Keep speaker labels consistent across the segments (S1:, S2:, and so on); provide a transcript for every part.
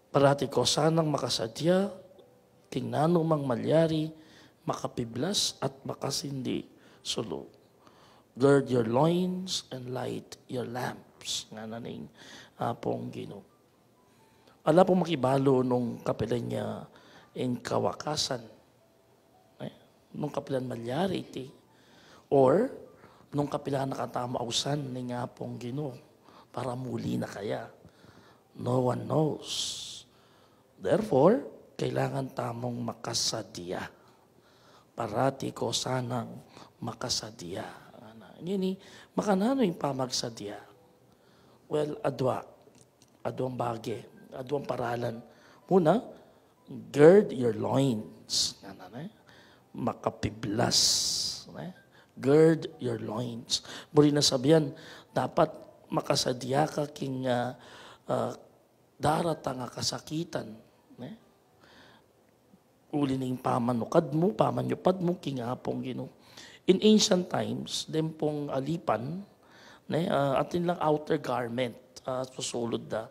S1: Parati ko sanang makasadya, tingnano mang malyari, makapiblas at makasindi sulo. Gird your loins and light your lamps. Nga naning apong Ginoo. Ala pong makibalo nung kapilan niya in kawakasan. Nung kapilan malyari iti. Or nung kapilan nakatamausan ni nga pong Ginoo. Para muli na kaya. No one knows. Therefore, kailangan tamong makasadya. Parati ko sanang makasadya. Yun makanano yung pamagsadya? Well, adwang bagay, adwang paralan. Muna, gird your loins. Makapiblas. Gird your loins. Muli na sabihan, dapat makasadya ka king daratang kasakitan. Uli ning pamanukad mo, pamanyupad mo, kingapong Ginoo. In ancient times, din pong alipan, atin lang outer garment, susulod da.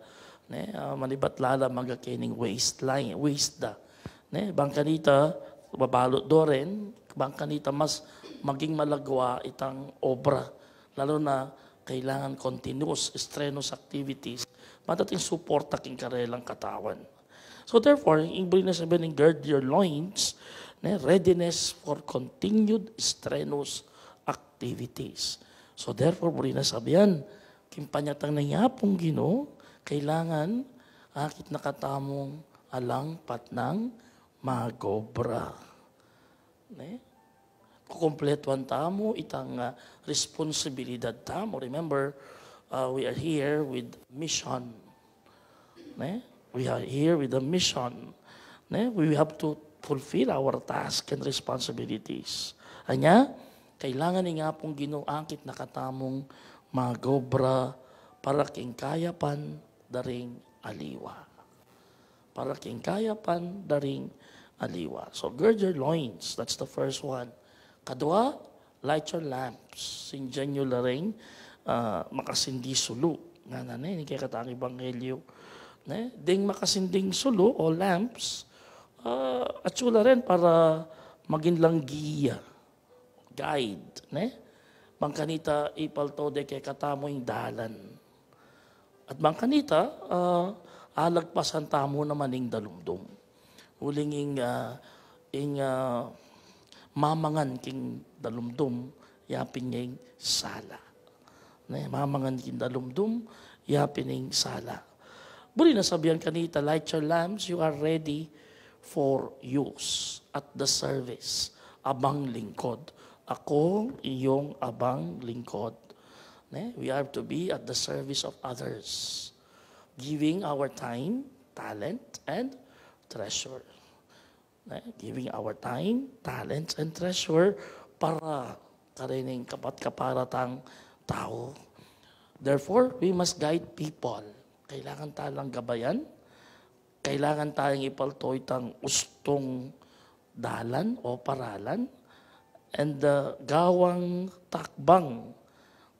S1: Manibat lala magakining waistline, waist da. Bangkanita, babalot do rin, bangkanita mas maging malagwa itang obra. Lalo na kailangan continuous, strenuous activities, matating support aking karelang katawan. So therefore, ibig na sabihin ng gird your loins, readiness for continued strenuous activities. So therefore, muli na sabihan, kimpanyatang nangyapong Ginoo, kailangan akit nakatamong alang patnang magobra. Kukumpletuan tamo itang responsibilidad tamo. Remember, we are here with mission. We are here with a mission. We have to fulfill our task and responsibilities. Anya, kailangan nga pong Ginoo angkit nakatamong magobra para king kayapan daring aliwa. Para king kayapan daring aliwa. So gird your loins, that's the first one. Kadua, light your lamps. Sindihan nyo laring makasindi sulo. Nga ni kaya katang Ebanghelyo. Ding makasinding sulo o lamps, at sula rin para maging langgiya, guide. Bangkanita ipalto de kay katamo yung dalan. At bangkanita, alagpasan tamo naman yung dalumdum. Huling yung mamangan king dalumdum, yapin niya yung sala. Mamangan king dalumdum, yapin yung sala. Buli na sabihan kanita, light your lamps, you are ready for use at the service. Abang lingkod. Ako, iyong abang lingkod. We are to be at the service of others. Giving our time, talent, and treasure. Giving our time, talent, and treasure para karining kapat-kaparatang tao. Therefore, we must guide people. Kailangan talang gabayan, kailangan tayong ipalto itang ustong dalan o paralan, and gawang takbang,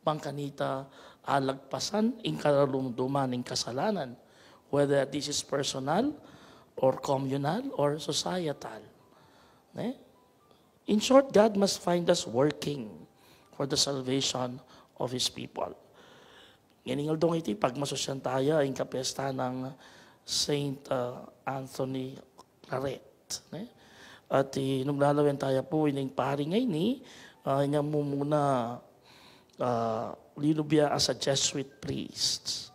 S1: bangkanita, alagpasan, inkaralumduman, in kasalanan, whether this is personal, or communal, or societal. In short, God must find us working for the salvation of His people. Nganingal dong iti, pagmasosyan tayo, ang kapesta ng Saint Anthony Claret. At nung lalawin tayo po, ining pari ngayon niya mo muna linubya as a Jesuit priest.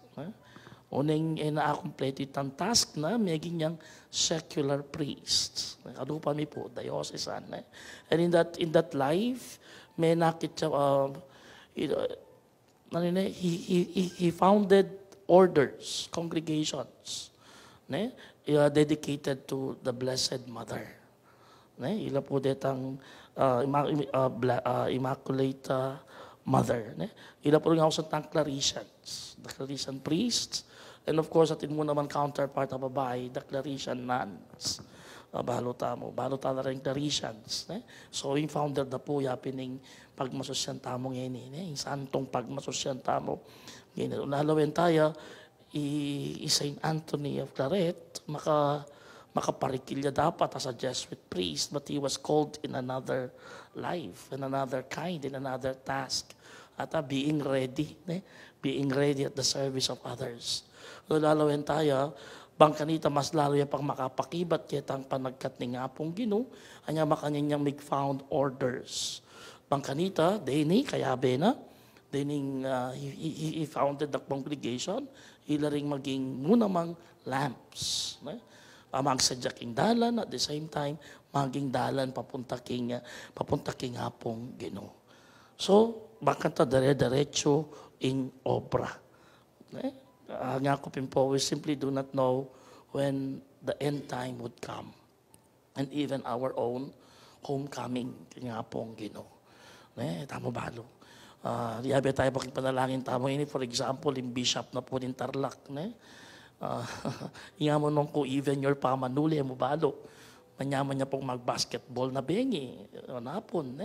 S1: Unang ina-complete itang task na may ganyang secular priest. Kadupa mi po, diocesan. And in that life, may nakit siya, he founded orders, congregations, dedicated to the Blessed Mother. Ila po detang Immaculate Mother. Ila po rin ako sa Claretians, the Claretian priests, and of course, atin mo naman counterpart na babae, the Claretian nuns. Balota na rin Claretians. So, yung founder na po, yapining pagmasosyan tamo ngayon. Yung santong pagmasosyan tamo. Unalawin tayo, Saint Anthony of Claret, makaparikilya dapat as a Jesuit priest, but he was called in another life, in another kind, in another task. At being ready, being ready at the service of others. So lalawin tayo, bangkanita mas lalo yung pang makapakibat kitang panagkat ni nga pong Ginoo, anya makanyang mig found orders. Bangkanita, deni, kaya bena, dening he founded the congregation, ilaring maging munamang lamps. Magsadyaking dalan at the same time maging dalan papunta king hapong Ginoo. So bakanta dire-diretso in obra. Nga ko pimpo, we simply do not know when the end time would come, and even our own homecoming king hapong Ginoo. Tamo balo. Liyabe tayo pakipanalangin tamo ini, for example, in Bishop na po in Tarlac. Nga mo nung ko even your pamanuli mo balo. Manyaman niya pong mag-basketball na bengi. Napon,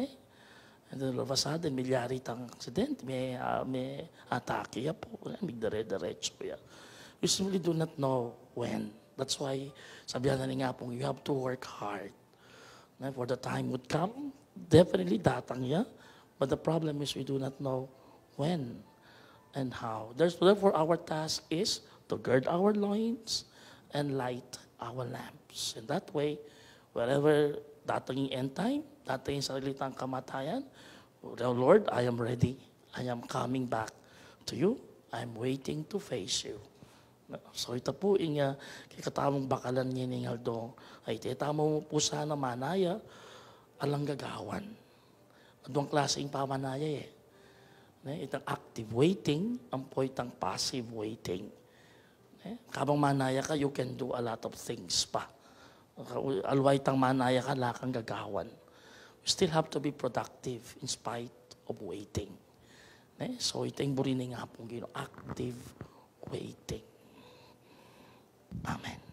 S1: And then all of a sudden, milyari tang aksidente. May atake ya po. May dire-diretso ya. We simply do not know when. That's why, sabihan na nga pong, you have to work hard. For the time would come, definitely datang ya. But the problem is we do not know when and how. Therefore, our task is to gird our loins and light our lamps. In that way, wherever dating end time, dating salitang kamatayan, Lord, I am ready. I am coming back to you. I am waiting to face you. So ito po kay katamong bakalan niya ni Aldo, ay tamo po sana manaya alang gagawan. Adong klaseng pamanaya Itang active waiting, ang po itang passive waiting. Kabang manaya ka, you can do a lot of things pa. Alway itang manaya ka, lakang gagawan. You still have to be productive in spite of waiting. So itang burining nga pong active waiting. Amen.